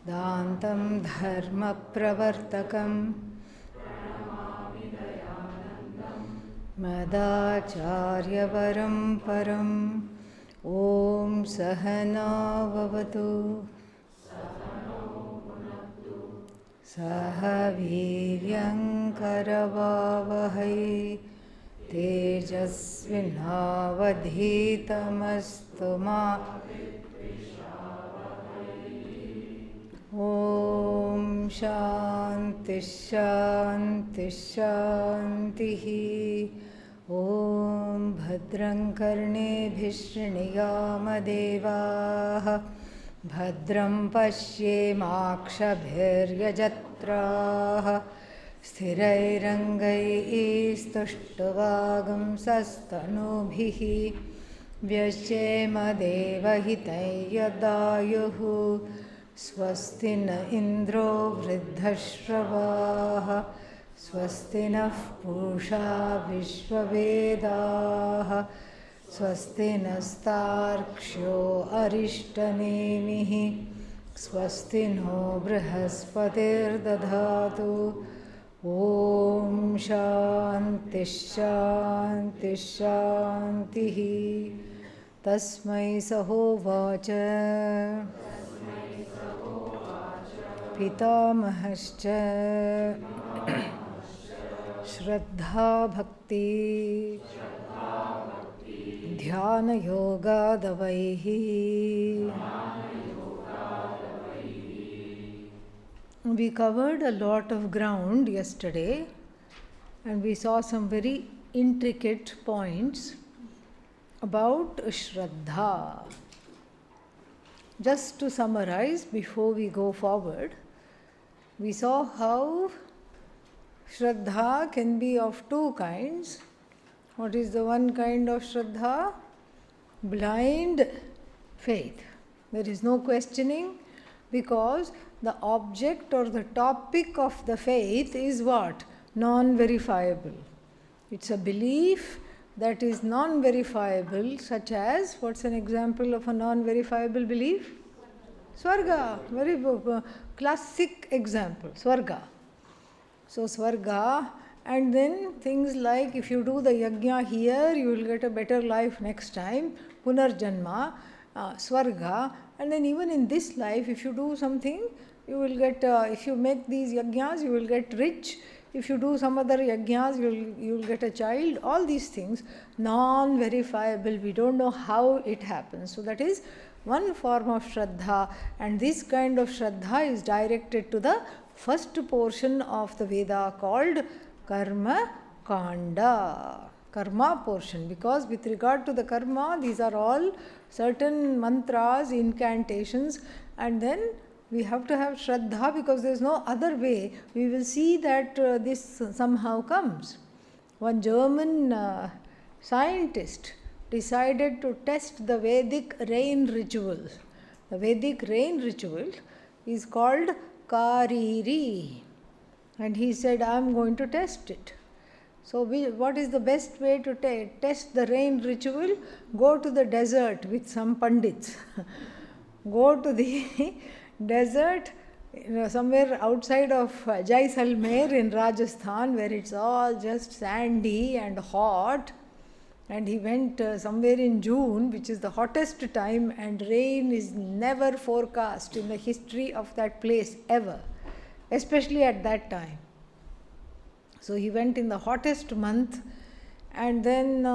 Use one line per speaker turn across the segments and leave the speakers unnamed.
Dantam dharma pravartakam Madacharya Param Om Sahana Vavatu Saha Viryam Karavavahai Tejasvinavadhitamastu ma Om Shanti Shanti Shanti Om Bhadram Karnebhih Shriyama Devaah Bhadram Pashyemakshabhiryajatraah Sthirairangai Sastanubhihi Vyashema Devahitai Yadayuhu Swasti na Indro Vridhashravah Swasti nः Pusha Vishwavedaः Swasti nastarksho Arishtanemiः Swasti no Brihaspatir Dadhatu Om Shanti Shanti Shanti Tasmai Sahovacha Pitamahascha Shraddha Bhakti Dhyana Yoga Davaihi. We covered a lot of ground yesterday and we saw some very intricate points about Shraddha. Just to summarize before we go forward, we saw how Shraddha can be of two kinds. What is the one kind of Shraddha? Blind faith. There is no questioning because the object or the topic of the faith is what? Non-verifiable. It's a belief that is non-verifiable, such as, what's an example of a non-verifiable belief? Swarga, very classic example, Swarga. So Swarga, and then things like if you do the yajna here, you will get a better life next time, Punarjanma, Swarga, and then even in this life, if you do something, you will get, if you make these yajnas, you will get rich. If you do some other yajnas, you will get a child. All these things, non-verifiable, we don't know how it happens. So that is one form of Shraddha, and this kind of Shraddha is directed to the first portion of the Veda called Karma Kanda. Karma portion, because with regard to the karma, these are all certain mantras, incantations, and then we have to have Shraddha because there is no other way. We will see that this somehow comes. One German scientist decided to test the Vedic rain ritual. The Vedic rain ritual is called Kariri. And he said, I am going to test it. So what is the best way to test the rain ritual? Go to the desert with some pandits. Go to the desert, somewhere outside of Jaisalmer in Rajasthan, where it's all just sandy and hot. And he went somewhere in June, which is the hottest time, and rain is never forecast in the history of that place ever, especially at that time. So he went in the hottest month, and then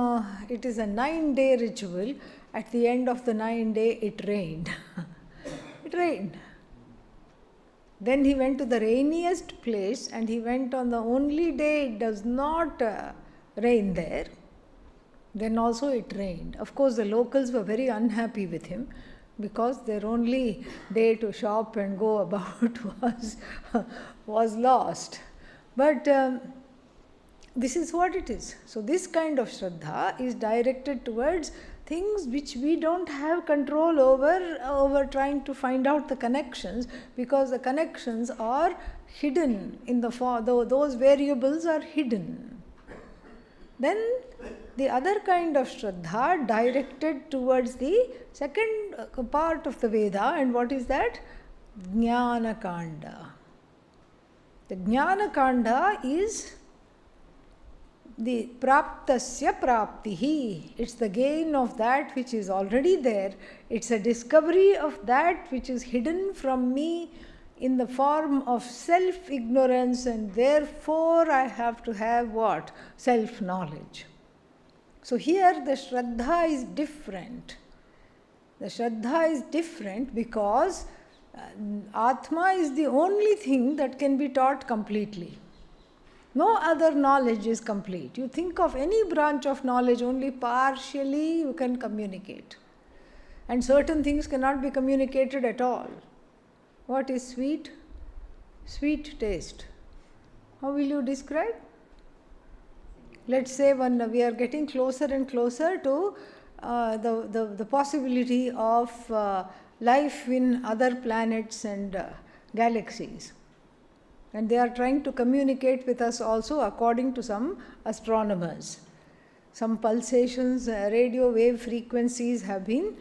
it is a 9-day ritual. At the end of the 9 day, it rained. It rained. Then he went to the rainiest place, and he went on the only day it does not rain there. Then also it rained. Of course, the locals were very unhappy with him because their only day to shop and go about was lost. But this is what it is. So this kind of Shraddha is directed towards things which we don't have control over trying to find out the connections, because the connections are hidden in the form, those variables are hidden. Then the other kind of Shraddha directed towards the second part of the Veda, and what is that? Jnana Kanda. The Jnana Kanda is the praptasya praptihi. It's the gain of that which is already there. It's a discovery of that which is hidden from me in the form of self-ignorance, and therefore I have to have what? Self-knowledge. So here the Shraddha is different. The Shraddha is different because Atma is the only thing that can be taught completely. No other knowledge is complete. You think of any branch of knowledge, only partially you can communicate. And certain things cannot be communicated at all. What is sweet? Sweet taste. How will you describe? Let's say when we are getting closer and closer to the possibility of life in other planets and galaxies. And they are trying to communicate with us also according to some astronomers. Some pulsations, radio wave frequencies have been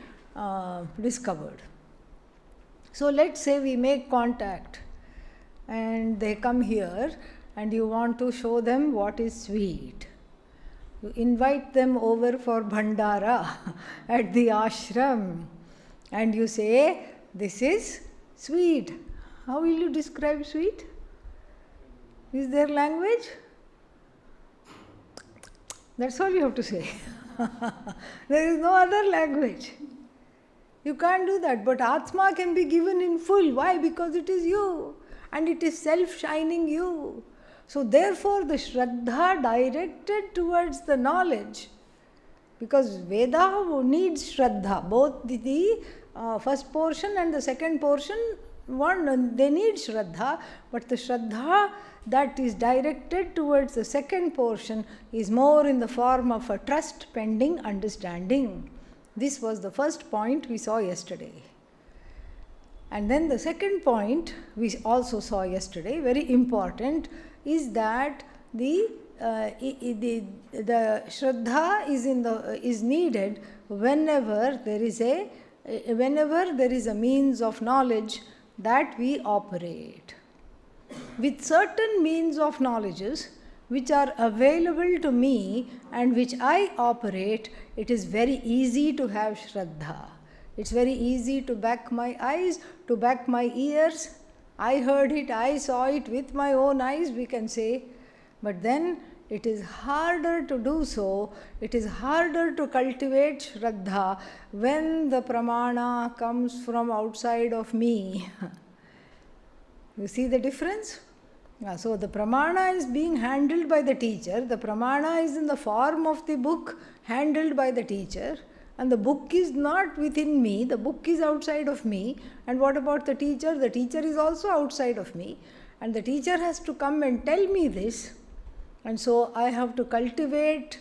discovered. So let's say we make contact and they come here and you want to show them what is sweet. You invite them over for Bhandara at the ashram and you say, this is sweet. How will you describe sweet? Is there language? That's all you have to say. There is no other language. You can't do that. But Atma can be given in full. Why? Because it is you. And it is self-shining you. So therefore the Shraddha directed towards the knowledge. Because Veda needs Shraddha. Both the first portion and the second portion, they need Shraddha. But the Shraddha that is directed towards the second portion is more in the form of a trust pending understanding. This was the first point we saw yesterday. And then the second point we also saw yesterday, very important, is that the Shraddha is needed whenever there is a means of knowledge that we operate. With certain means of knowledges which are available to me and which I operate, it is very easy to have Shraddha. It's very easy to back my eyes, to back my ears. I heard it, I saw it with my own eyes, we can say. But then it is harder to do so. It is harder to cultivate Shraddha when the pramana comes from outside of me. You see the difference? So the pramana is being handled by the teacher. The pramana is in the form of the book handled by the teacher. And the book is not within me. The book is outside of me. And what about the teacher? The teacher is also outside of me. And the teacher has to come and tell me this. And so I have to cultivate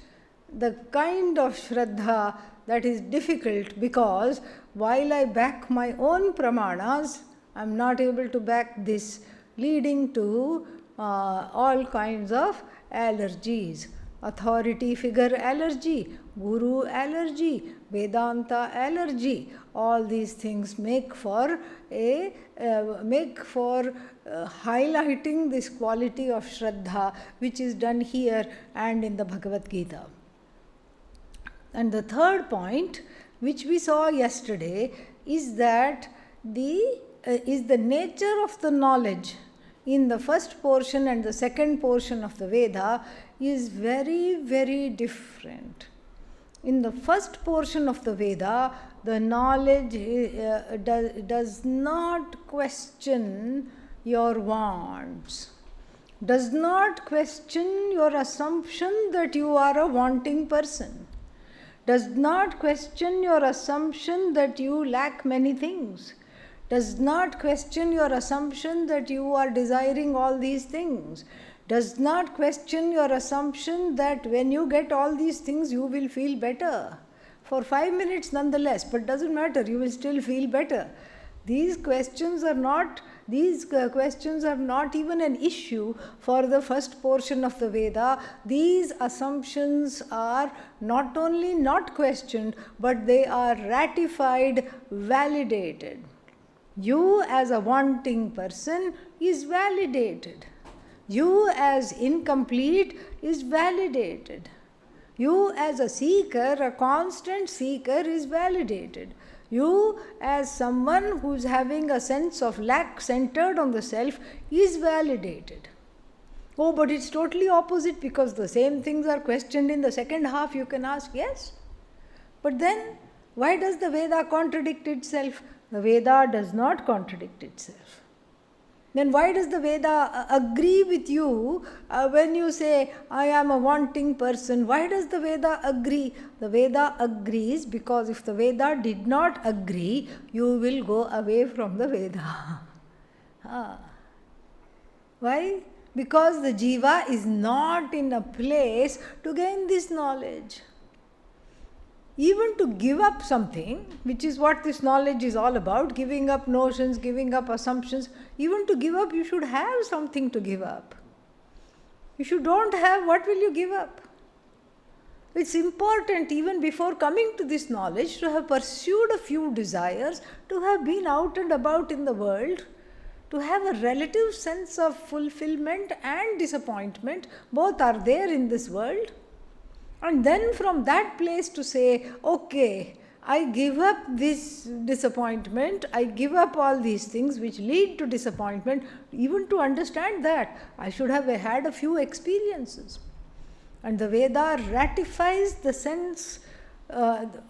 the kind of Shraddha that is difficult, because while I back my own pramanas, I am not able to back this, leading to all kinds of allergies. Authority figure allergy, guru allergy, Vedanta allergy. All these things make for highlighting this quality of Shraddha, which is done here and in the Bhagavad Gita. And the third point, which we saw yesterday, is that the nature of the knowledge in the first portion and the second portion of the Veda is very, very different. In the first portion of the Veda, the knowledge does not question your wants, does not question your assumption that you are a wanting person, does not question your assumption that you lack many things, does not question your assumption that you are desiring all these things, does not question your assumption that when you get all these things you will feel better. For 5 minutes nonetheless, but doesn't matter, you will still feel better. These questions are not even an issue for the first portion of the Veda. These assumptions are not only not questioned, but they are ratified, validated. You as a wanting person is validated. You as incomplete is validated. You as a seeker, a constant seeker, is validated. You as someone who is having a sense of lack centered on the self is validated. Oh, but it's totally opposite, because the same things are questioned in the second half. You can ask, yes. But then, why does the Veda contradict itself? The Veda does not contradict itself. Then why does the Veda agree with you when you say, I am a wanting person? Why does the Veda agree? The Veda agrees because if the Veda did not agree, you will go away from the Veda. Why? Because the Jiva is not in a place to gain this knowledge. Even to give up something, which is what this knowledge is all about, giving up notions, giving up assumptions, even to give up, you should have something to give up. If you don't have, what will you give up? It's important, even before coming to this knowledge, to have pursued a few desires, to have been out and about in the world, to have a relative sense of fulfillment and disappointment. Both are there in this world. And then from that place to say, okay, I give up this disappointment, I give up all these things which lead to disappointment. Even to understand that, I should have had a few experiences. And the Veda ratifies the sense,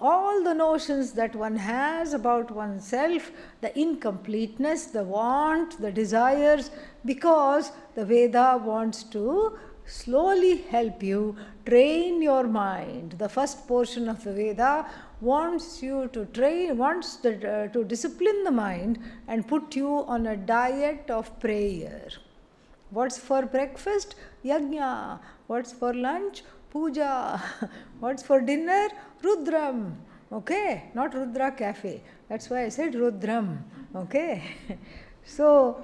all the notions that one has about oneself, the incompleteness, the want, the desires, because the Veda wants to slowly help you train your mind. The first portion of the Veda wants you to to discipline the mind and put you on a diet of prayer. What's for breakfast? Yajna. What's for lunch? Puja. What's for dinner? Rudram. Okay? Not Rudra Cafe. That's why I said Rudram. Okay? So,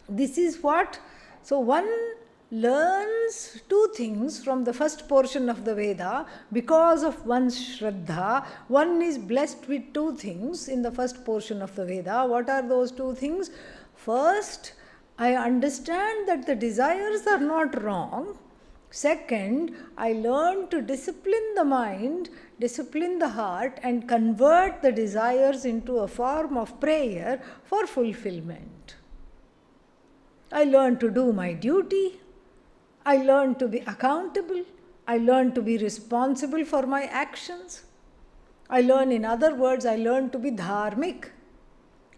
this is what. So, one learns two things from the first portion of the Veda because of one's Shraddha. One is blessed with two things in the first portion of the Veda. What are those two things? First, I understand that the desires are not wrong. Second, I learn to discipline the mind, discipline the heart, and convert the desires into a form of prayer for fulfillment. I learn to do my duty. I learn to be accountable. I learn to be responsible for my actions. I learn, in other words, I learn to be dharmic.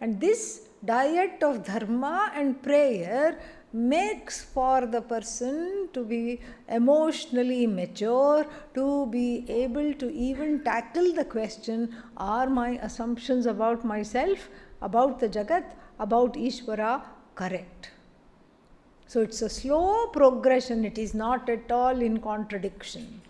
And this diet of dharma and prayer makes for the person to be emotionally mature, to be able to even tackle the question, are my assumptions about myself, about the Jagat, about Ishvara correct? So it's a slow progression, it is not at all in contradiction.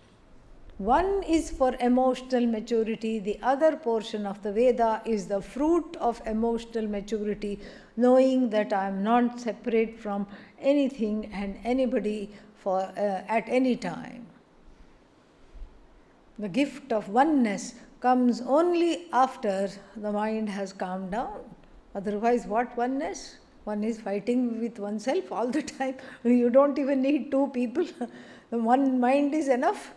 One is for emotional maturity, the other portion of the Veda is the fruit of emotional maturity, knowing that I am not separate from anything and anybody at any time. The gift of oneness comes only after the mind has calmed down. Otherwise, what oneness? One is fighting with oneself all the time. You don't even need two people. One mind is enough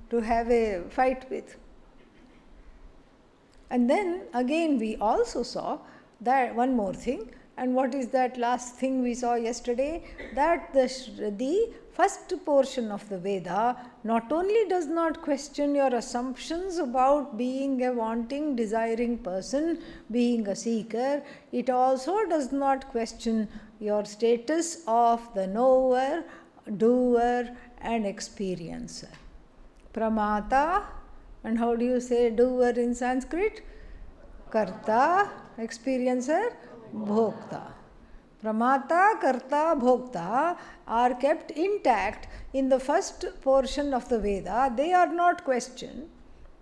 to have a fight with. And then again we also saw that one more thing. And what is that last thing we saw yesterday? That the first portion of the Veda not only does not question your assumptions about being a wanting, desiring person, being a seeker, it also does not question your status of the knower, doer and experiencer. Pramata, and how do you say doer in Sanskrit? Karta, experiencer, Bhokta. Pramata, Karta, Bhokta are kept intact in the first portion of the Veda. They are not questioned.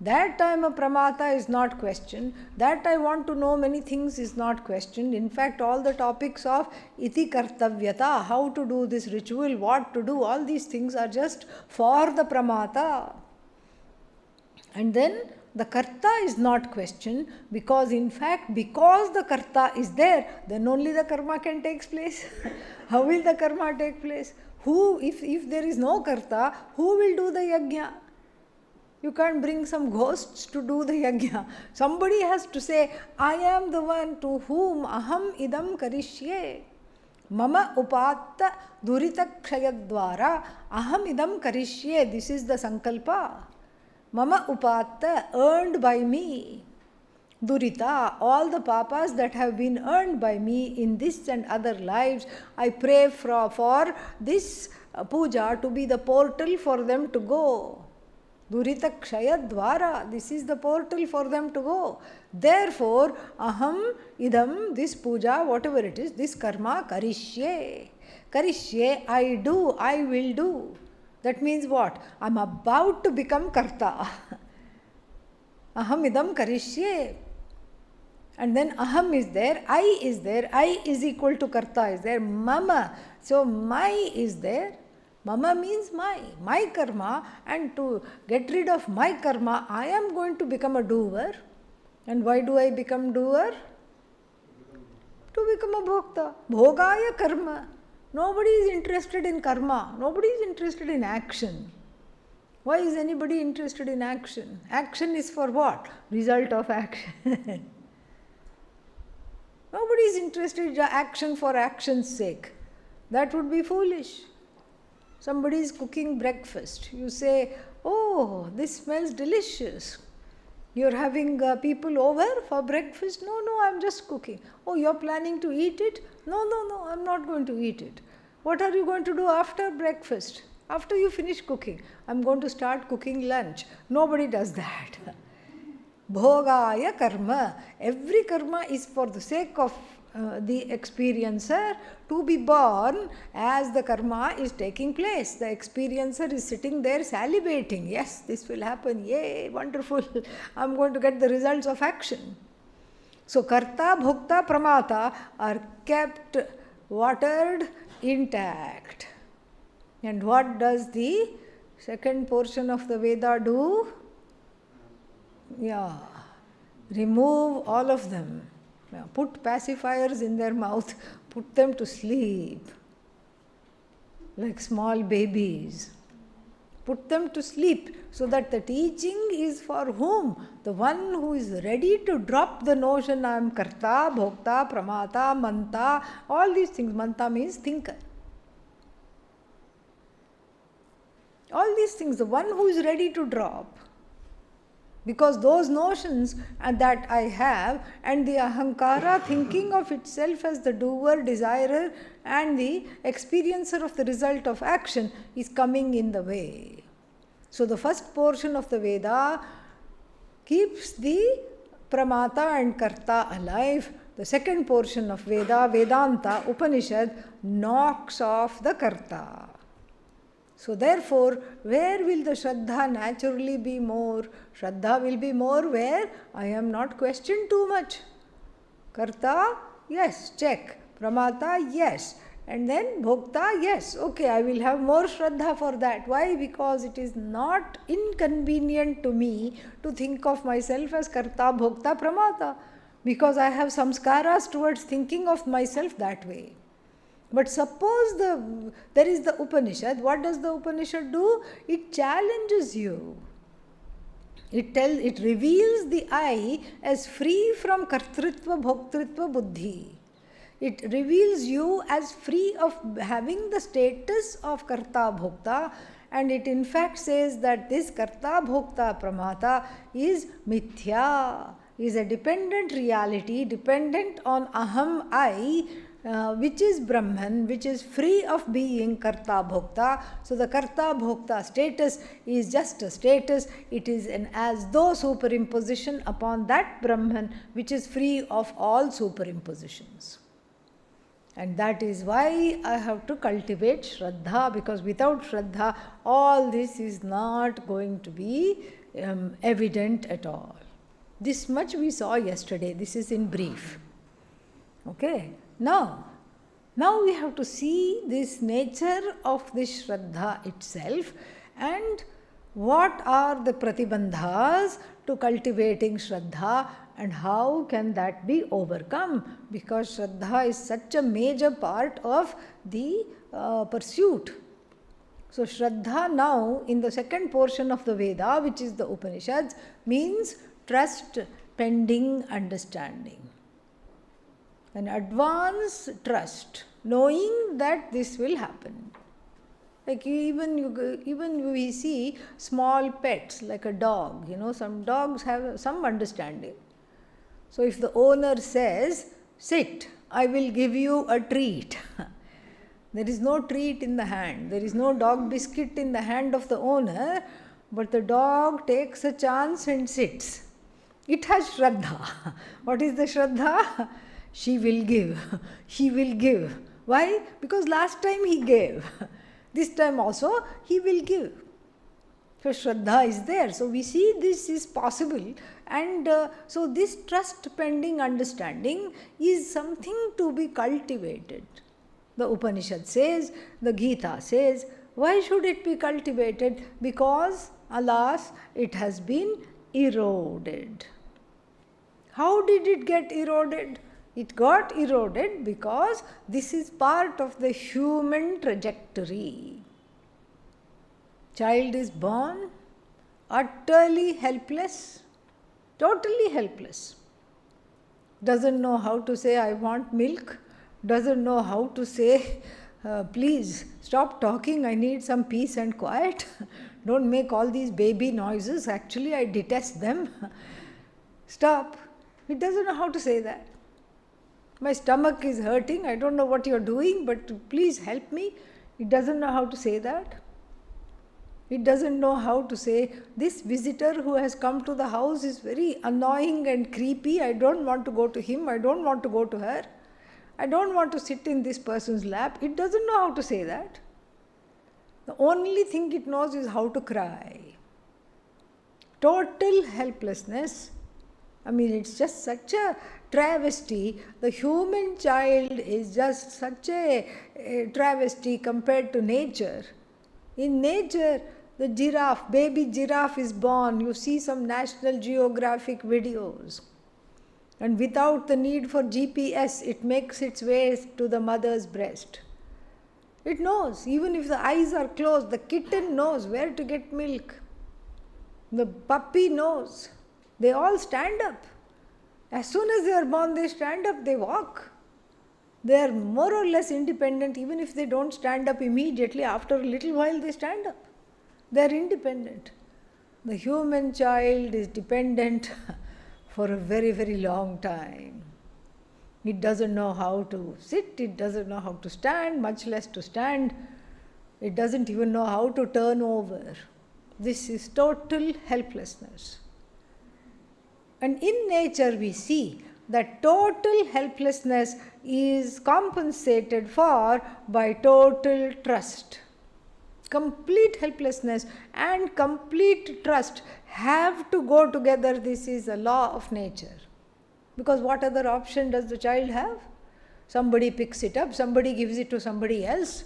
That I am a Pramata is not questioned. That I want to know many things is not questioned. In fact, all the topics of iti kartavyata, how to do this ritual, what to do, all these things are just for the Pramata. And then the karta is not questioned, because in fact, because the karta is there, then only the karma can take place. How will the karma take place? Who, if there is no karta, who will do the yajna? You can't bring some ghosts to do the yajna. Somebody has to say, I am the one to whom aham idam karishye. Mama upatta durita kshayadvara aham idam karishye. This is the sankalpa. Mama upatta, earned by me. Durita, all the papas that have been earned by me in this and other lives, I pray for this puja to be the portal for them to go. Durita kshayadvara, this is the portal for them to go. Therefore, aham idam, this puja, whatever it is, this karma, karishye. Karishye, I do, I will do. That means what? I am about to become karta. Aham idam karishye. And then aham is there, I is there, I is equal to karta is there, mama. So my is there. Mama means my karma, and to get rid of my karma, I am going to become a doer. And why do I become doer? To become a bhokta. Bhogaya karma. Nobody is interested in karma. Nobody is interested in action. Why is anybody interested in action? Action is for what? Result of action. Nobody is interested in action for action's sake. That would be foolish. Somebody is cooking breakfast. You say, oh, this smells delicious. You're having people over for breakfast? No, I'm just cooking. Oh, you're planning to eat it? No, I'm not going to eat it. What are you going to do after breakfast? After you finish cooking? I'm going to start cooking lunch. Nobody does that. Bhogaya karma. Every karma is for the sake of the experiencer to be born as the karma is taking place. The experiencer is sitting there salivating. Yes, this will happen. Yay, wonderful. I'm going to get the results of action. So, karta, bhokta, pramata are kept watered, intact. And what does the second portion of the Veda do? Yeah, remove all of them. Put pacifiers in their mouth, put them to sleep like small babies. Put them to sleep so that the teaching is for whom? The one who is ready to drop the notion I am karta, bhokta, pramata, manta, all these things. Manta means thinker. All these things, the one who is ready to drop. Because those notions that I have, and the ahankara thinking of itself as the doer, desirer, and the experiencer of the result of action is coming in the way. So the first portion of the Veda keeps the pramata and karta alive. The second portion of Veda, Vedanta, Upanishad, knocks off the karta. So therefore, where will the Shraddha naturally be more? Shraddha will be more where I am not questioned too much. Karta, yes, check. Pramata, yes. And then Bhokta, yes. Okay, I will have more Shraddha for that. Why? Because it is not inconvenient to me to think of myself as Karta, Bhokta, Pramata. Because I have samskaras towards thinking of myself that way. But suppose there is the Upanishad. What does the Upanishad do? It challenges you. It reveals the I as free from kartritva, bhoktritva, buddhi. It reveals you as free of having the status of karta, bhokta, and it in fact says that this karta, bhokta, pramata is mithya, is a dependent reality, dependent on aham, I, which is Brahman, which is free of being karta bhokta. So the karta bhokta status is just a status. It is an as though superimposition upon that Brahman which is free of all superimpositions. And that is why I have to cultivate Shraddha, because without Shraddha all this is not going to be evident at all. This much we saw yesterday. This is in brief. Okay. Now we have to see this nature of this Shraddha itself, and what are the pratibandhas to cultivating Shraddha and how can that be overcome? Because Shraddha is such a major part of the pursuit. So Shraddha now in the second portion of the Veda, which is the Upanishads, means trust pending understanding. An advanced trust, knowing that this will happen. Like even we see small pets like a dog, some dogs have some understanding. So if the owner says, sit, I will give you a treat. There is no treat in the hand. There is no dog biscuit in the hand of the owner, but the dog takes a chance and sits. It has Shraddha. What is the Shraddha? She will give. He will give. Why? Because last time he gave. This time also he will give. So Shraddha is there. So we see this is possible. And so this trust pending understanding is something to be cultivated. The Upanishad says, the Gita says, why should it be cultivated? Because, alas, it has been eroded. How did it get eroded? It got eroded because this is part of the human trajectory. Child is born utterly helpless, totally helpless. Doesn't know how to say, I want milk. Doesn't know how to say, please stop talking, I need some peace and quiet. Don't make all these baby noises. Actually, I detest them. Stop. It doesn't know how to say that. My stomach is hurting. I don't know what you're doing, but please help me. It doesn't know how to say that. It doesn't know how to say, this visitor who has come to the house is very annoying and creepy. I don't want to go to him. I don't want to go to her. I don't want to sit in this person's lap. It doesn't know how to say that. The only thing it knows is how to cry. Total helplessness. I mean, it's just such a travesty. The human child is just such a travesty compared to nature. In nature, the giraffe, baby giraffe is born. You see some National Geographic videos. And without the need for GPS, it makes its way to the mother's breast. It knows, even if the eyes are closed, the kitten knows where to get milk. The puppy knows. They all stand up. As soon as they are born, they stand up, they walk. They are more or less independent, even if they don't stand up immediately. After a little while, they stand up. They are independent. The human child is dependent for a very, very long time. It doesn't know how to sit, it doesn't know how to stand, much less to stand. It doesn't even know how to turn over. This is total helplessness. And in nature we see that total helplessness is compensated for by total trust. Complete helplessness and complete trust have to go together. This is a law of nature. Because what other option does the child have? Somebody picks it up, somebody gives it to somebody else.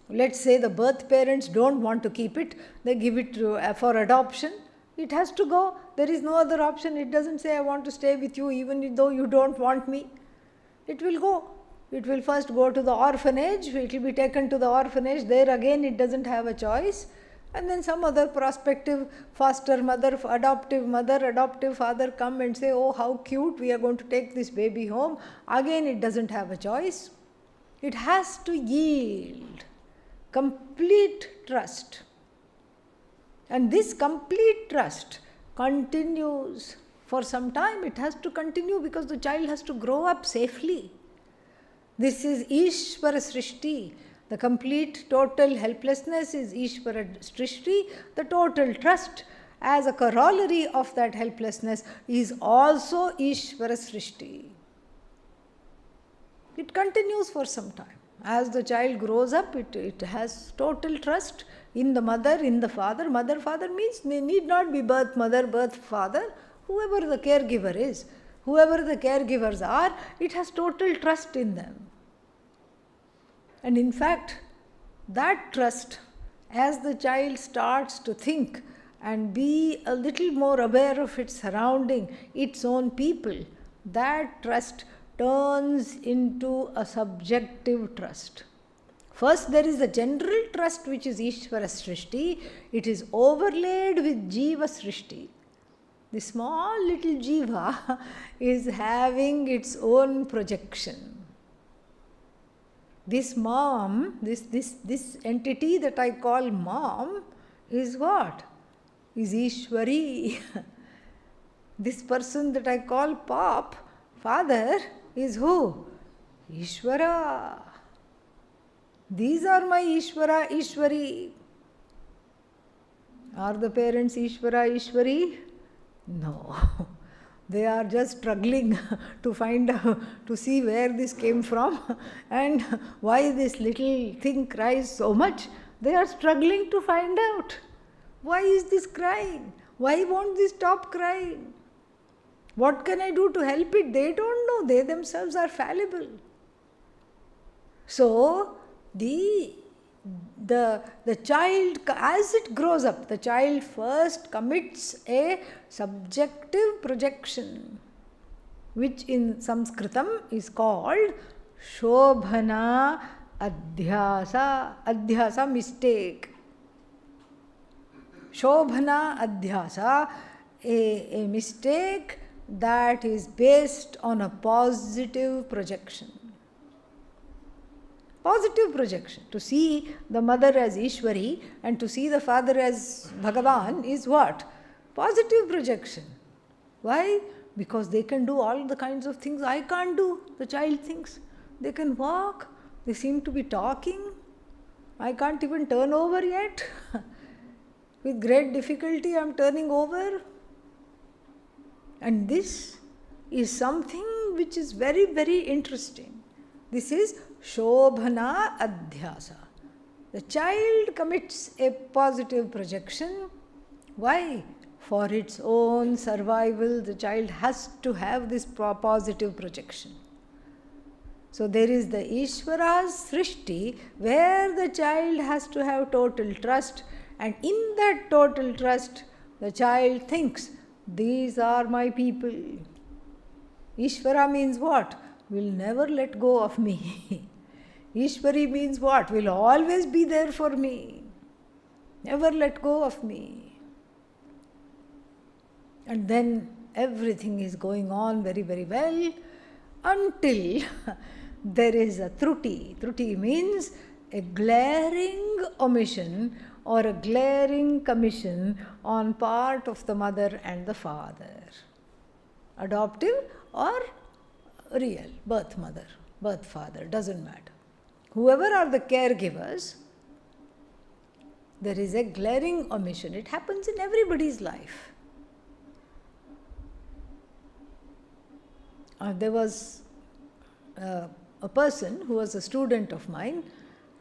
Let's say the birth parents don't want to keep it, they give it for adoption. It has to go. There is no other option. It doesn't say, I want to stay with you even though you don't want me. It will go. It will first go to the orphanage. It will be taken to the orphanage. There again it doesn't have a choice. And then some other prospective foster mother, adoptive father come and say, oh, how cute, we are going to take this baby home. Again it doesn't have a choice. It has to yield. Complete trust. And this complete trust continues for some time. It has to continue because the child has to grow up safely. This is Ishvara Srishti. The complete total helplessness is Ishvara Srishti. The total trust as a corollary of that helplessness is also Ishvara Srishti. It continues for some time. As the child grows up, it has total trust in the mother, in the father. Mother, father means they need not be birth mother, birth father. Whoever the caregiver is, whoever the caregivers are, it has total trust in them. And in fact, that trust as the child starts to think and be a little more aware of its surrounding, its own people, that trust turns into a subjective trust. First, there is a general trust which is Ishvara Srishti. It is overlaid with Jiva Srishti. The small little Jiva is having its own projection. This mom, this entity that I call mom is what? Is Ishwari. This person that I call Pop, father, is who? Ishvara. These are my Ishvara, Ishwari. Are the parents Ishvara, Ishwari? No. They are just struggling to find out, to see where this came from and why this little thing cries so much. They are struggling to find out. Why is this crying? Why won't this stop crying? What can I do to help it? They don't know. They themselves are fallible. So, the child, as it grows up, the child first commits a subjective projection, which in Sanskritam is called Shobhana Adhyasa. Adhyasa, mistake. Shobhana Adhyasa, a mistake that is based on a positive projection. Positive projection. To see the mother as Ishwari and to see the father as Bhagavan is what? Positive projection. Why? Because they can do all the kinds of things I can't do, the child thinks. They can walk, they seem to be talking. I can't even turn over yet. With great difficulty I am turning over. And this is something which is very, very interesting. This is Shobhana Adhyasa. The child commits a positive projection. Why? For its own survival, the child has to have this positive projection. So there is the Ishvara's Srishti where the child has to have total trust, and in that total trust, the child thinks, these are my people. Ishvara means what? Will never let go of me. Ishwari means what? Will always be there for me. Never let go of me. And then everything is going on very, very well until there is a truti. Truti means a glaring omission or a glaring commission on part of the mother and the father. Adoptive or real, birth mother, birth father, doesn't matter. Whoever are the caregivers, there is a glaring omission. It happens in everybody's life. There was a person who was a student of mine,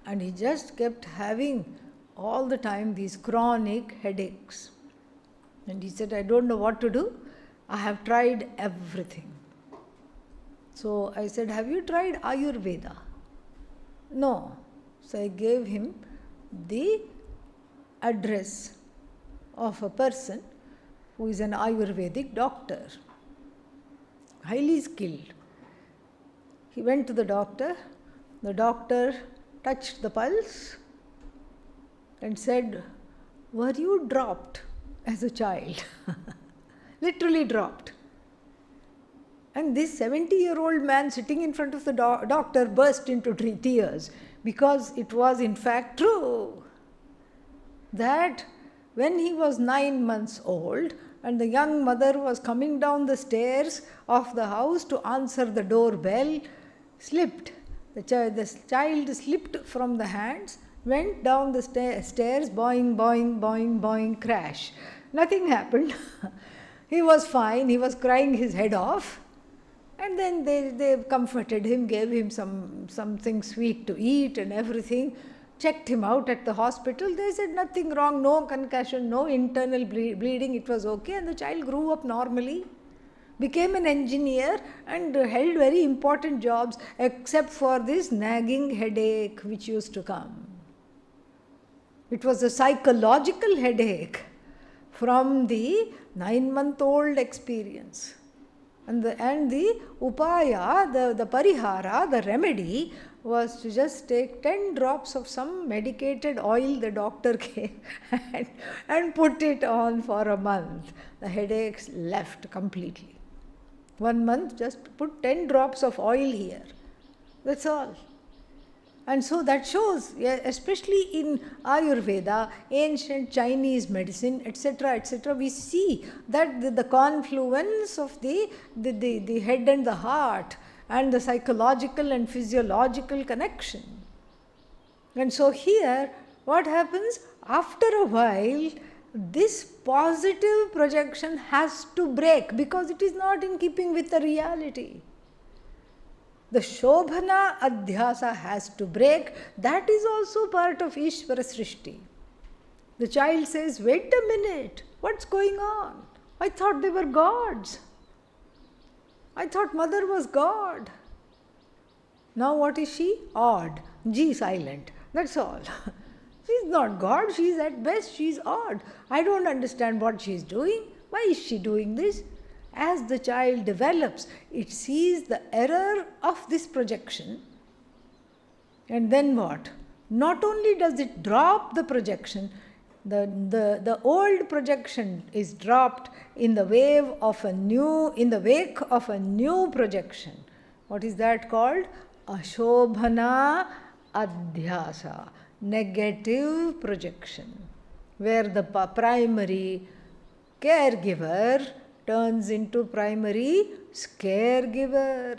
and he just kept having all the time these chronic headaches. And he said, I don't know what to do. I have tried everything. So I said, have you tried Ayurveda? No. So I gave him the address of a person who is an Ayurvedic doctor, highly skilled. He went to the doctor touched the pulse and said, were you dropped as a child? Literally dropped. And this 70-year-old man sitting in front of the doctor burst into tears, because it was in fact true that when he was 9 months old and the young mother was coming down the stairs of the house to answer the doorbell, slipped. The child slipped from the hands, went down the stairs, boing, boing, boing, boing, crash. Nothing happened. He was fine. He was crying his head off. And then they comforted him, gave him something sweet to eat and everything, checked him out at the hospital. They said nothing wrong, no concussion, no internal bleeding, it was okay. And the child grew up normally, became an engineer and held very important jobs, except for this nagging headache which used to come. It was a psychological headache from the 9-month-old experience. And the upaya, the parihara, the remedy was to just take 10 drops of some medicated oil the doctor gave and put it on for a month. The headaches left completely. 1 month, just put 10 drops of oil here. That's all. And so that shows, especially in Ayurveda, ancient Chinese medicine, etc., we see that the confluence of the head and the heart and the psychological and physiological connection. And so here, what happens? After a while, this positive projection has to break because it is not in keeping with the reality. The Shobhana Adhyasa has to break. That is also part of Ishvara Srishti. The child says, wait a minute, what's going on? I thought they were gods. I thought mother was God. Now what is she? Odd. G silent. That's all. She's not God. She's at best, she's odd. I don't understand what she's doing. Why is she doing this? As the child develops, it sees the error of this projection. And then what? Not only does it drop the projection, the old projection is dropped in the wake of a new projection. What is that called? Ashobhana Adhyasa, negative projection, where the primary caregiver turns into primary scaregiver.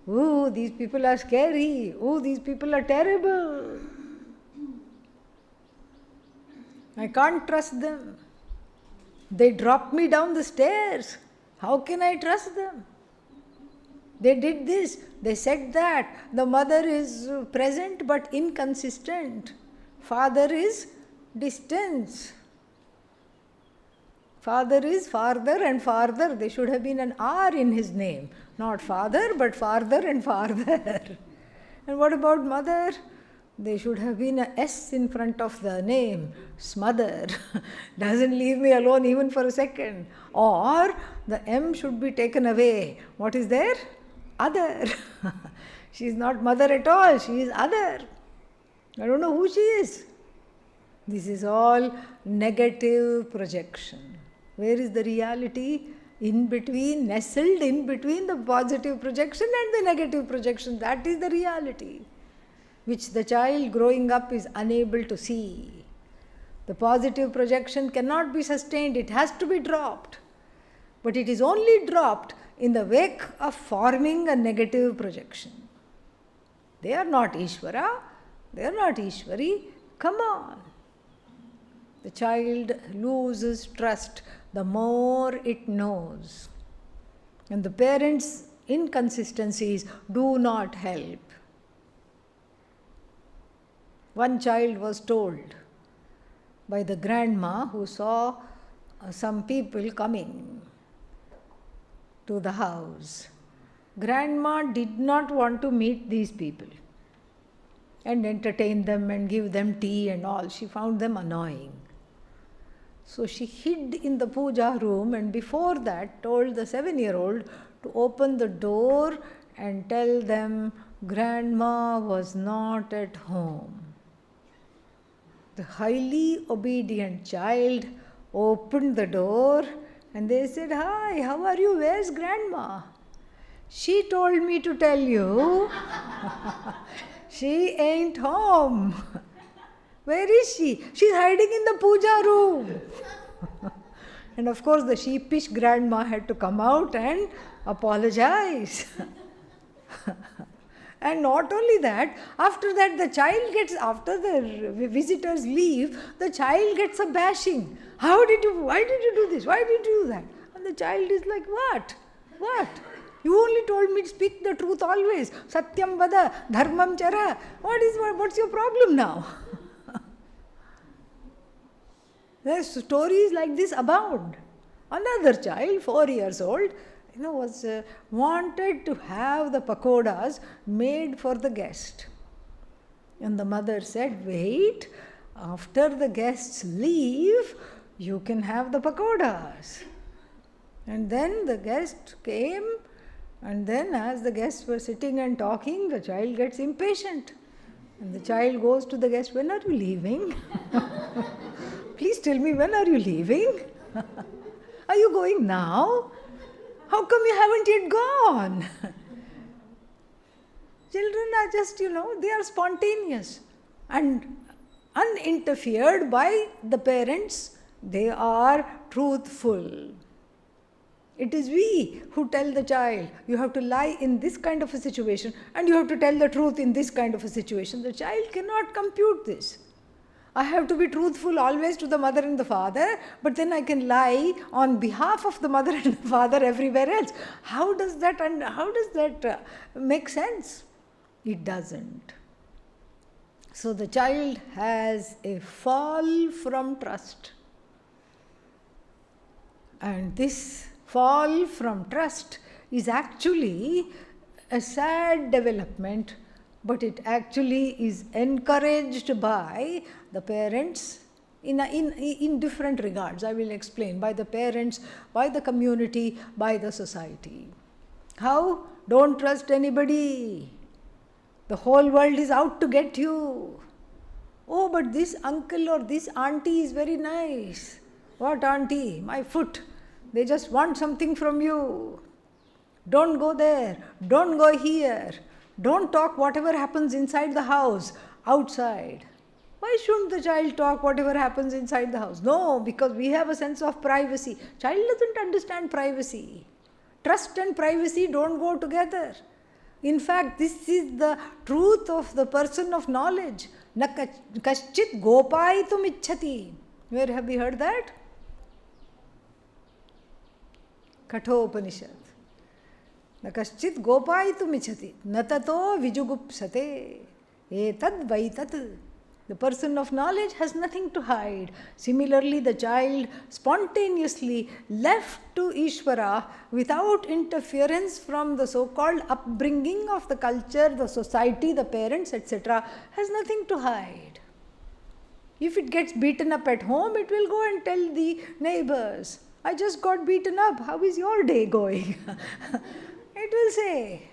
Ooh, these people are scary. Ooh, these people are terrible. I can't trust them. They dropped me down the stairs. How can I trust them? They did this, they said that. The mother is present but inconsistent. Father is distance. Father is farther and farther. There should have been an R in his name. Not father, but farther and farther. And what about mother? There should have been a S in front of the name. Smother. Doesn't leave me alone even for a second. Or the M should be taken away. What is there? Other. She is not mother at all. She is other. I don't know who she is. This is all negative projection. Where is the reality? In between, nestled in between the positive projection and the negative projection. That is the reality, which the child growing up is unable to see. The positive projection cannot be sustained. It has to be dropped. But it is only dropped in the wake of forming a negative projection. They are not Ishvara. They are not Ishvari. Come on. The child loses trust the more it knows. And the parents' inconsistencies do not help. One child was told by the grandma who saw some people coming to the house. Grandma did not want to meet these people and entertain them and give them tea and all. She found them annoying. So she hid in the puja room and before that told the 7-year-old to open the door and tell them grandma was not at home. The highly obedient child opened the door and they said, "Hi, how are you? Where's grandma?" "She told me to tell you she ain't home." "Where is she?" "She's hiding in the puja room." And of course the sheepish grandma had to come out and apologize. And not only that, after that the child gets, after the visitors leave, the child gets a bashing. Why did you do this? Why did you do that? And the child is like, what? You only told me to speak the truth always. Satyam vada, dharmam chara. What's your problem now? The stories like this abound. Another child, 4 years old, was wanted to have the pakodas made for the guest. And the mother said, "Wait, After the guests leave, you can have the pakodas. And then the guest came, and then as the guests were sitting and talking, the child gets impatient. And the child goes to the guest, when are you leaving? Please tell me, when are you leaving? Are you going now? How come you haven't yet gone? Children are just, they are spontaneous and uninterfered by the parents. They are truthful. It is we who tell the child, you have to lie in this kind of a situation and you have to tell the truth in this kind of a situation. The child cannot compute this. I have to be truthful always to the mother and the father, but then I can lie on behalf of the mother and the father everywhere else. How does that make sense? It doesn't. So the child has a fall from trust. And this fall from trust is actually a sad development, but it actually is encouraged by the parents in different regards. I will explain. By the parents, by the community, by the society. How? Don't trust anybody. The whole world is out to get you. Oh, but this uncle or this auntie is very nice. What auntie? My foot. They just want something from you. Don't go there. Don't go here. Don't talk whatever happens inside the house, outside. Why shouldn't the child talk whatever happens inside the house? No, because we have a sense of privacy. Child doesn't understand privacy. Trust and privacy don't go together. In fact, this is the truth of the person of knowledge. Na kaschit gopaitum ichhati. Where have you heard that? Kaivalyopanishad. Na kaschit gopaitum ichhati. Na tato vijugupsate. Etad vaitat. The person of knowledge has nothing to hide. Similarly, the child spontaneously left to Ishvara without interference from the so-called upbringing of the culture, the society, the parents, etc., has nothing to hide. If it gets beaten up at home, it will go and tell the neighbors, I just got beaten up, how is your day going? It will say.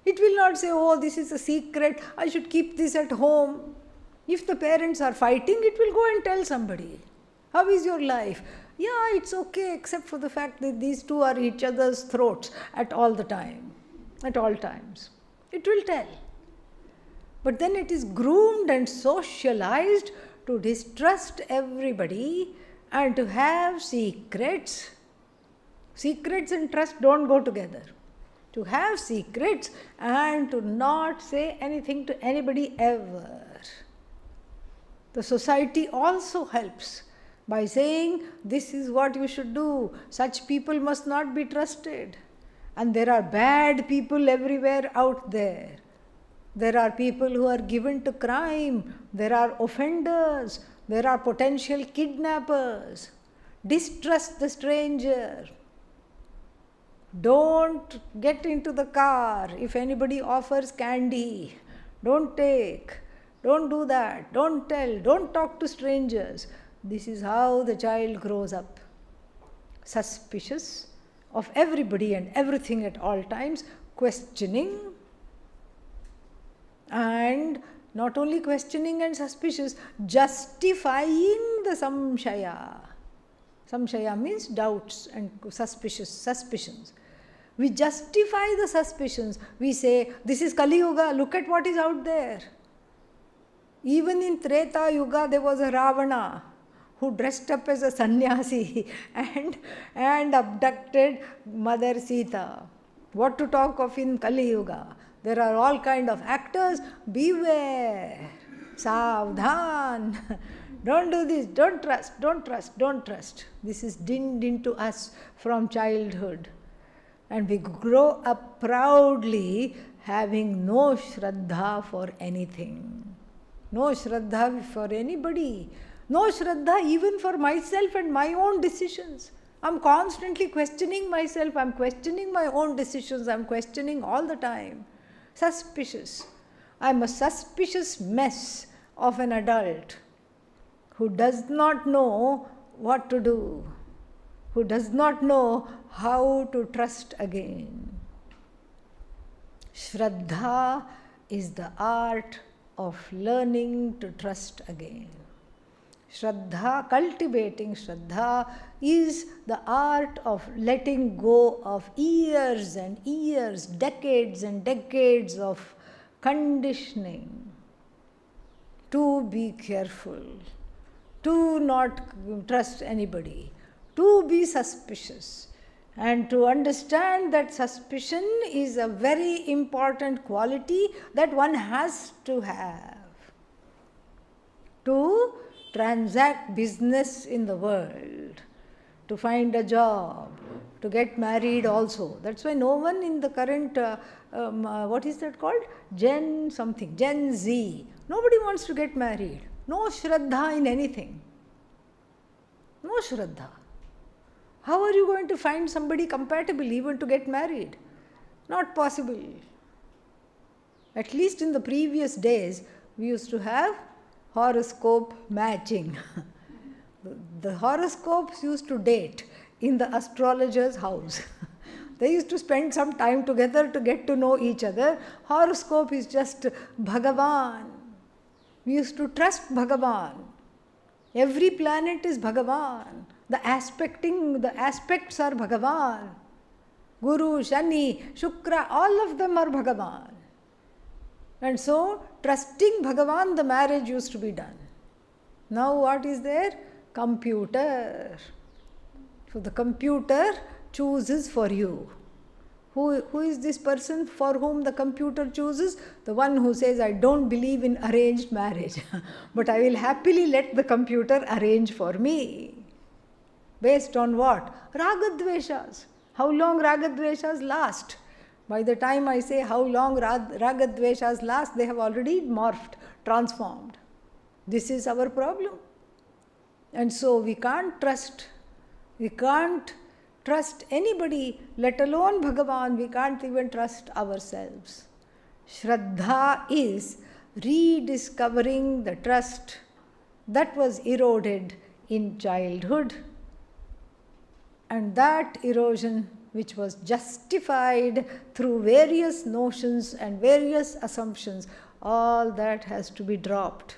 It will not say, oh, this is a secret, I should keep this at home. If the parents are fighting, it will go and tell somebody. How is your life? Yeah, it's okay, except for the fact that these two are each other's throats at all times. It will tell. But then it is groomed and socialized to distrust everybody and to have secrets. Secrets and trust don't go together. To have secrets and to not say anything to anybody ever. The society also helps by saying, this is what you should do. Such people must not be trusted. And there are bad people everywhere out there. There are people who are given to crime. There are offenders. There are potential kidnappers. Distrust the stranger. Don't get into the car if anybody offers candy. Don't take. Don't do that. Don't tell. Don't talk to strangers. This is how the child grows up. Suspicious of everybody and everything at all times, questioning, and not only questioning and suspicious, justifying the samshaya. Samshaya means doubts and suspicions. We justify the suspicions. We say, this is Kali Yuga, look at what is out there. Even in Treta Yuga, there was a Ravana who dressed up as a sannyasi and abducted Mother Sita. What to talk of in Kali Yuga? There are all kind of actors. Beware. Savdhan. Don't do this. Don't trust. This is dinned into us from childhood. And we grow up proudly having no shraddha for anything. No shraddha for anybody. No shraddha even for myself and my own decisions. I'm constantly questioning myself. I'm questioning my own decisions. I'm questioning all the time. Suspicious. I'm a suspicious mess of an adult. who does not know what to do, who does not know how to trust again. Shraddha is the art of learning to trust again. Shraddha, cultivating Shraddha, is the art of letting go of years and years, decades and decades of conditioning. To be careful, to not trust anybody, to be suspicious, and to understand that suspicion is a very important quality that one has to have to transact business in the world, to find a job, to get married also. That's why no one in the current, what is that called? Gen Z. Nobody wants to get married. No Shraddha in anything. No Shraddha. How are you going to find somebody compatible even to get married? Not possible. At least in the previous days, we used to have horoscope matching. The horoscopes used to date in the astrologer's house. They used to spend some time together to get to know each other. Horoscope is just Bhagavan. We used to trust Bhagavan. Every planet is Bhagavan. The aspects are Bhagavan. Guru, Shani, Shukra, all of them are Bhagavan. And so, trusting Bhagavan, the marriage used to be done. Now what is there? Computer. So the computer chooses for you. Who is this person for whom the computer chooses? The one who says, I don't believe in arranged marriage, but I will happily let the computer arrange for me. Based on what? Ragadveshas. How long ragadveshas last? By the time I say how long ragadveshas last, they have already morphed, transformed. This is our problem. And so we can't trust. We can't trust anybody, let alone Bhagavan. We can't even trust ourselves. Shraddha is rediscovering the trust that was eroded in childhood. And that erosion, which was justified through various notions and various assumptions, all that has to be dropped.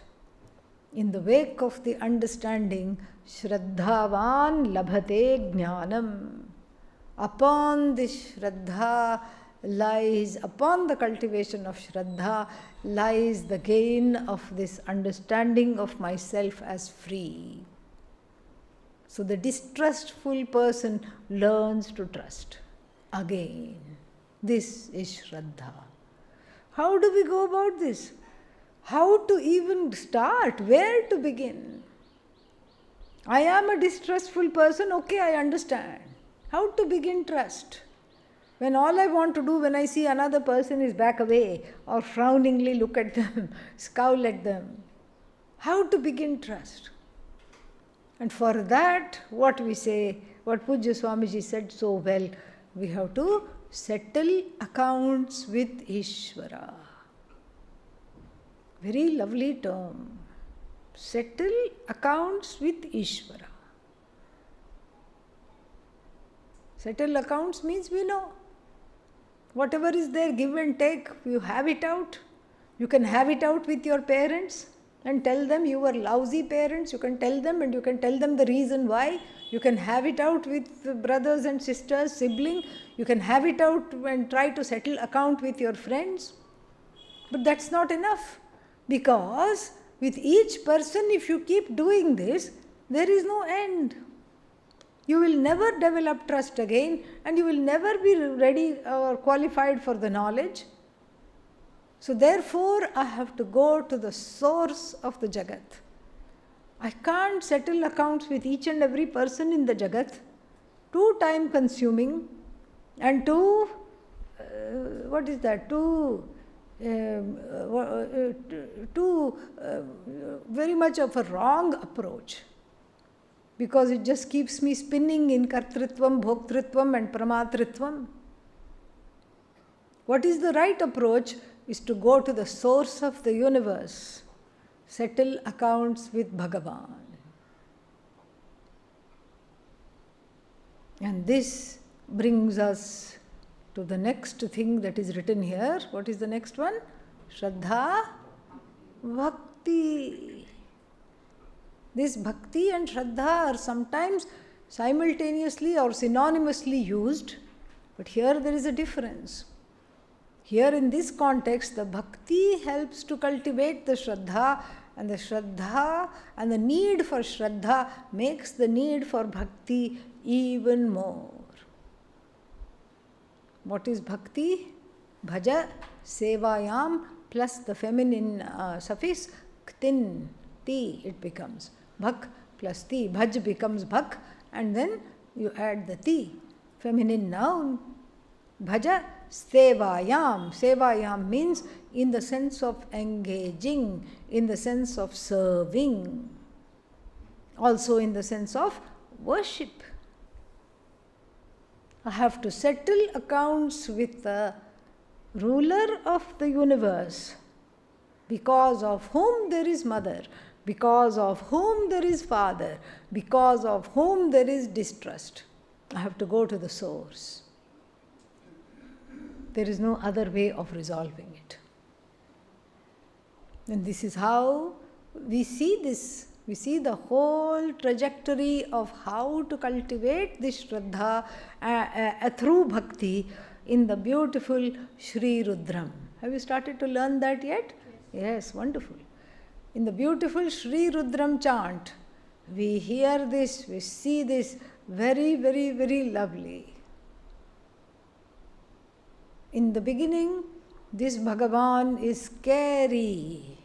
In the wake of the understanding, Shraddhavan labhate jnanam. Upon this Shraddha lies, upon the cultivation of Shraddha lies the gain of this understanding of myself as free. So the distrustful person learns to trust again. This is Shraddha. How do we go about this? How to even start? Where to begin? I am a distrustful person, okay, I understand. How to begin trust? When all I want to do when I see another person is back away or frowningly look at them, scowl at them. How to begin trust? And for that, what we say, what Pujya Swamiji said so well, we have to settle accounts with Ishvara. Very lovely term. Settle accounts with Ishvara. Settle accounts means we know. Whatever is there, give and take, you have it out. You can have it out with your parents and tell them you were lousy parents. You can tell them and you can tell them the reason why. You can have it out with brothers and sisters, sibling. You can have it out and try to settle account with your friends. But that's not enough. Because with each person, if you keep doing this, there is no end. You will never develop trust again and you will never be ready or qualified for the knowledge. So therefore, I have to go to the source of the Jagat. I can't settle accounts with each and every person in the Jagat. Too time consuming and too, very much of a wrong approach, because it just keeps me spinning in kartritvam, bhoktritvam and pramatritvam. What is the right approach is to go to the source of the universe, settle accounts with Bhagavan. And this brings us to the next thing that is written here. What is the next one? Shraddha Bhakti. This Bhakti and Shraddha are sometimes simultaneously or synonymously used, but here there is a difference. Here in this context, the Bhakti helps to cultivate the Shraddha, and the Shraddha and the need for Shraddha makes the need for Bhakti even more. What is Bhakti? Bhaja, Sevayam, plus the feminine suffix ktin, ti, it becomes. Bhak plus ti. Bhaj becomes bhak, and then you add the ti. Feminine noun. Bhaja, Sevayam. Sevayam means in the sense of engaging, in the sense of serving, also in the sense of worship. I have to settle accounts with the ruler of the universe, because of whom there is mother, because of whom there is father, because of whom there is distrust. I have to go to the source. There is no other way of resolving it. And this is how we see this. We see the whole trajectory of how to cultivate this Shraddha through Bhakti in the beautiful Shri Rudram. Have you started to learn that yet? Yes, wonderful. In the beautiful Shri Rudram chant, we hear this, we see this very, very, very lovely. In the beginning, this Bhagavan is scary.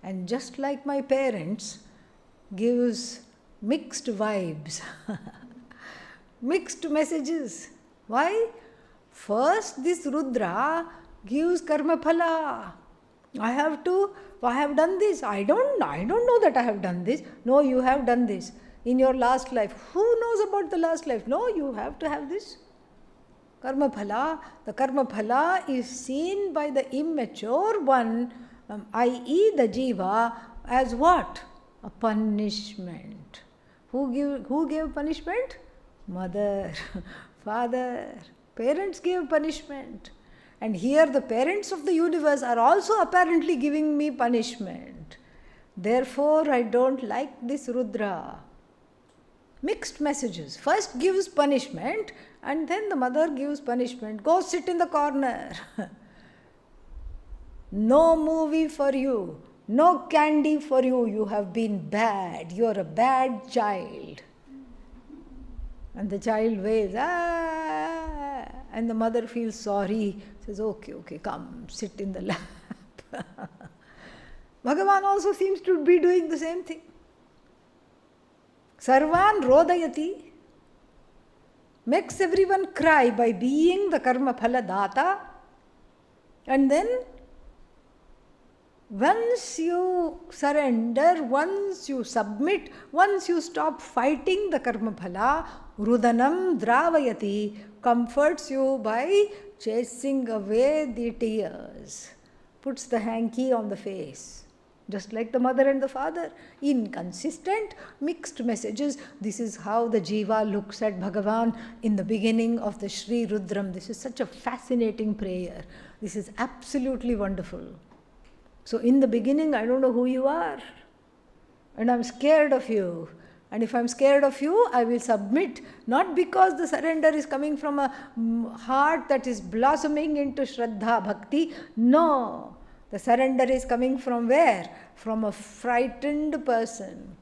And just like my parents, gives mixed vibes, mixed messages. Why? First, this Rudra gives karma phala. I have done this. I don't know that I have done this. No, you have done this in your last life. Who knows about the last life? No, you have to have this. Karma phala. The karma phala is seen by the immature one, i.e. the jiva, as what? A punishment. Who gave punishment? Mother, father, parents gave punishment. And here the parents of the universe are also apparently giving me punishment. Therefore, I don't like this Rudra. Mixed messages. First gives punishment, and then the mother gives punishment. Go sit in the corner. No movie for you. No candy for you. You have been bad. You are a bad child. And the child wails, ah, and the mother feels sorry. Says, okay, come, sit in the lap. Bhagavan also seems to be doing the same thing. Sarvan rodayati, makes everyone cry by being the karma phala data, and then once you surrender, once you submit, once you stop fighting the karma phala, rudanam dravayati, comforts you by chasing away the tears, puts the hanky on the face. Just like the mother and the father, inconsistent, mixed messages. This is how the jiva looks at Bhagavan in the beginning of the Shri Rudram. This is such a fascinating prayer. This is absolutely wonderful. So in the beginning, I don't know who you are, and I'm scared of you. And if I'm scared of you, I will submit, not because the surrender is coming from a heart that is blossoming into Shraddha Bhakti. No. The surrender is coming from where? From a frightened person.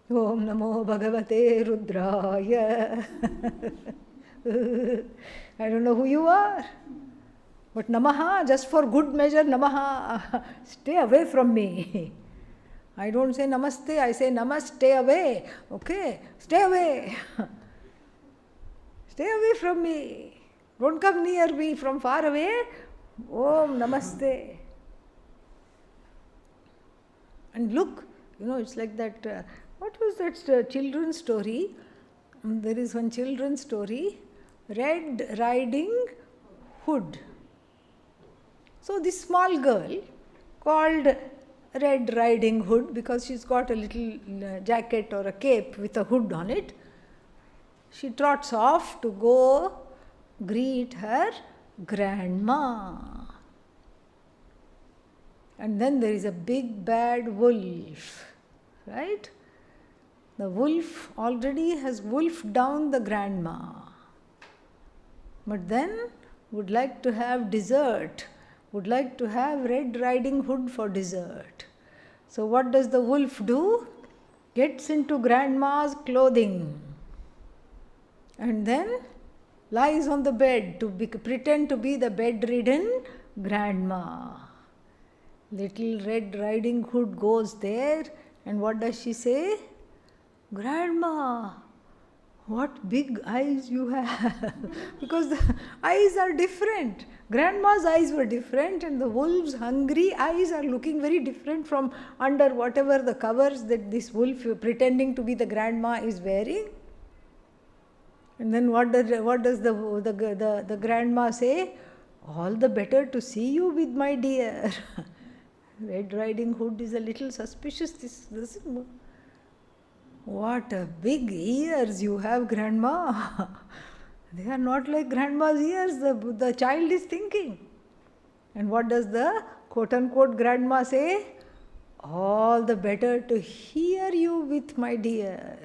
Om Namo Bhagavate Rudraya. I don't know who you are. But Namaha, just for good measure, Namaha. Stay away from me. I don't say Namaste, I say Namaste, stay away. Okay? Stay away. Stay away from me. Don't come near me from far away. Om Namaste. And look, it's like that, what was that children's story? There is one children's story, Red Riding Hood. So this small girl, called Red Riding Hood because she's got a little jacket or a cape with a hood on it, she trots off to go greet her grandma. And then there is a big bad wolf, right? The wolf already has wolfed down the grandma, but then would like to have dessert, would like to have Red Riding Hood for dessert. So what does the wolf do? Gets into grandma's clothing and then lies on the bed to pretend to be the bedridden grandma. Little Red Riding Hood goes there, and what does she say? Grandma, what big eyes you have. Because the eyes are different. Grandma's eyes were different, and the wolf's hungry eyes are looking very different from under whatever the covers that this wolf pretending to be the grandma is wearing. And then what does the grandma say? All the better to see you with, my dear. Red Riding Hood is a little suspicious. This what a big ears you have, grandma. They are not like grandma's ears, the child is thinking. And what does the quote-unquote grandma say? All the better to hear you with, my dear.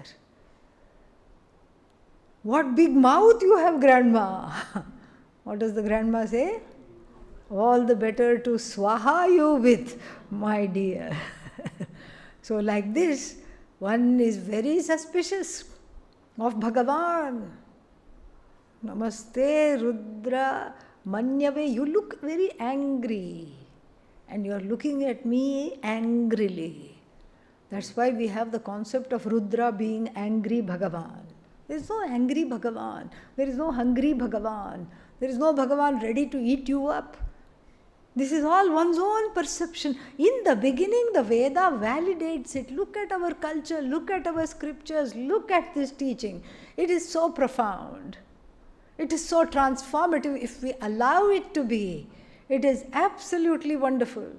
What big mouth you have, grandma. What does the grandma say? All the better to swaha you with, my dear. So like this, one is very suspicious of Bhagavan. Namaste Rudra Manyave. You look very angry and you are looking at me angrily. That's why we have the concept of Rudra being angry Bhagavan. There is no angry Bhagavan. There is no hungry Bhagavan. There is no Bhagavan ready to eat you up. This is all one's own perception. In the beginning, the Veda validates it. Look at our culture, look at our scriptures, look at this teaching. It is so profound. It is so transformative if we allow it to be. It is absolutely wonderful.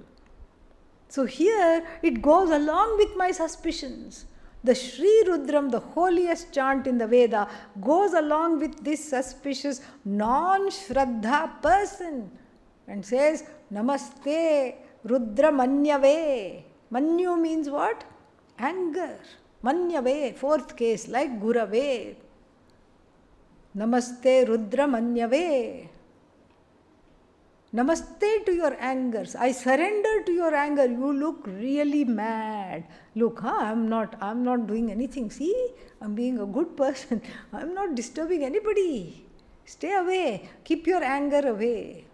So here, it goes along with my suspicions. The Sri Rudram, the holiest chant in the Veda, goes along with this suspicious non-Shraddha person and says, Namaste Rudra Manyave. Manyu means what? Anger. Manyave, fourth case, like Gurave. Namaste Rudra Manyave. Namaste to your angers. I surrender to your anger. You look really mad. Look, I'm not doing anything. See, I'm being a good person. I'm not disturbing anybody. Stay away. Keep your anger away.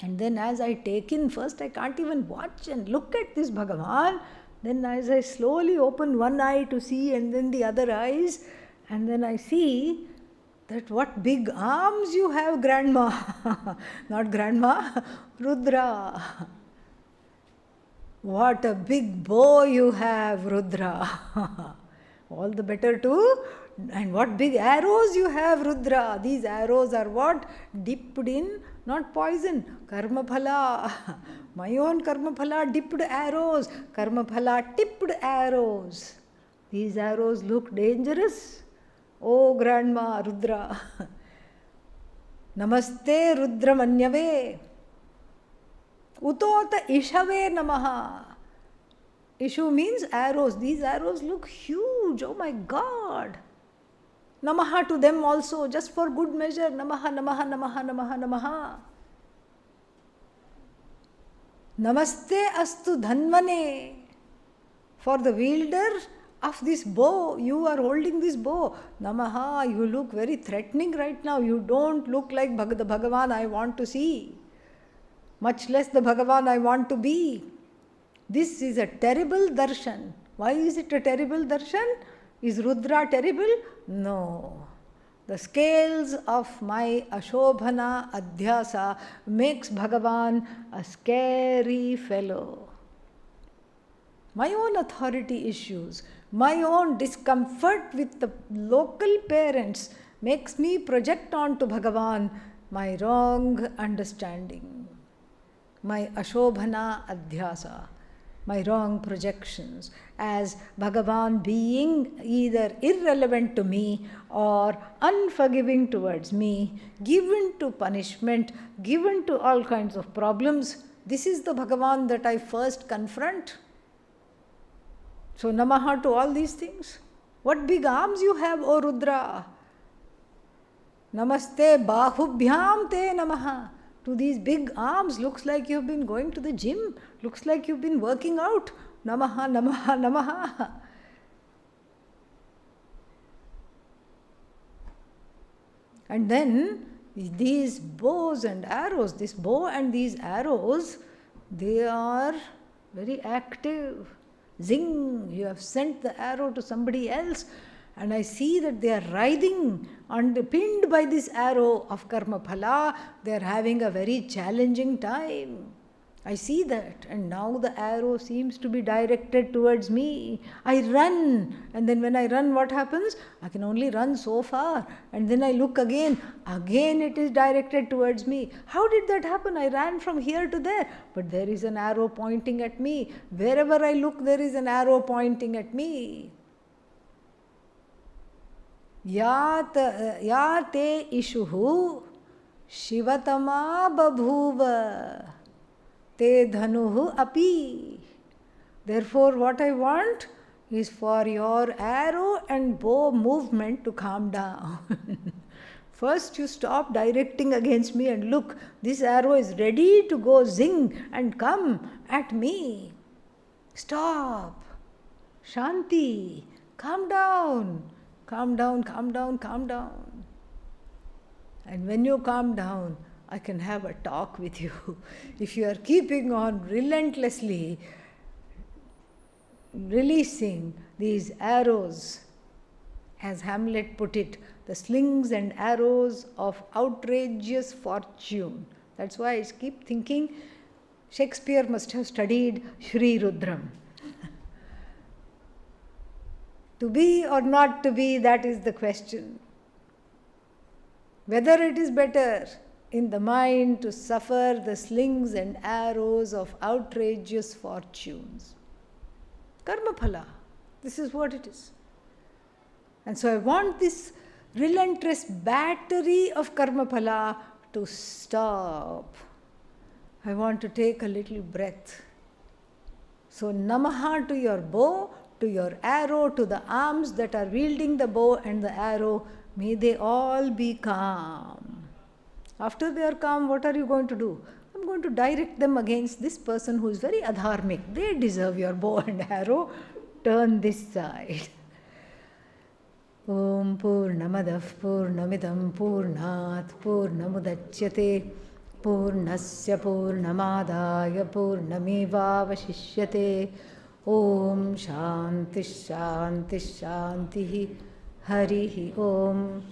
And then as I take in, first I can't even watch and look at this Bhagavan. Then as I slowly open one eye to see and then the other eyes, and then I see that what big arms you have, grandma. Not grandma, Rudra. What a big bow you have, Rudra. All the better to. And what big arrows you have, Rudra. These arrows are what? Dipped in, not poison, karma phala. My own karma phala dipped arrows, karma phala tipped arrows. These arrows look dangerous. Oh, grandma, Rudra. Namaste Rudra Manyave. Utota Ishave Namaha. Ishu means arrows. These arrows look huge. Oh my God. Namaha to them also, just for good measure. Namaha, Namaha, Namaha, Namaha, Namaha. Namaste Astu Dhanvane. For the wielder of this bow, you are holding this bow. Namaha, you look very threatening right now. You don't look like the Bhagavan I want to see. Much less the Bhagavan I want to be. This is a terrible darshan. Why is it a terrible darshan? Is Rudra terrible? No. The scales of my Ashobhana Adhyasa makes Bhagavan a scary fellow. My own authority issues, my own discomfort with the local parents makes me project onto Bhagavan my wrong understanding, my Ashobhana Adhyasa. my wrong projections, as Bhagavan being either irrelevant to me or unforgiving towards me, given to punishment, given to all kinds of problems. This is the Bhagavan that I first confront. So Namaha to all these things. What big arms you have, O Rudra! Namaste Bahubhyam te Namaha. To these big arms, looks like you have been going to the gym, looks like you've been working out. Namaha, Namaha, Namaha. And then these bows and arrows, this bow and these arrows, they are very active. Zing, you have sent the arrow to somebody else, and I see that they are writhing, pinned by this arrow of karma phala. They are having a very challenging time. I see that, and now the arrow seems to be directed towards me. I run, and then when I run, what happens? I can only run so far, and then I look again it is directed towards me. How did that happen? I ran from here to there, but there is an arrow pointing at me. Wherever I look, there is an arrow pointing at me. Ya te ishuhu shivatama babhuva te dhanuhu api. Therefore, what I want is for your arrow and bow movement to calm down. First, you stop directing against me and look, this arrow is ready to go zing and come at me. Stop. Shanti. Calm down. Calm down, calm down, calm down. And when you calm down, I can have a talk with you. If you are keeping on relentlessly releasing these arrows, as Hamlet put it, the slings and arrows of outrageous fortune. That's why I keep thinking Shakespeare must have studied Shri Rudram. To be or not to be, that is the question. Whether it is better in the mind to suffer the slings and arrows of outrageous fortunes. Karma phala. This is what it is. And so I want this relentless battery of karma phala to stop. I want to take a little breath. So Namaha to your bow, to your arrow, to the arms that are wielding the bow and the arrow, may they all be calm. After they are calm, what are you going to do? I'm going to direct them against this person who is very adharmic. They deserve your bow and arrow. Turn this side. Om Purnamadav Purnamidam Purnat Purnamudachyate Purnasya Purnamadaya Purnamevavashishyate. Om Shanti Shanti Shanti Harihi Om.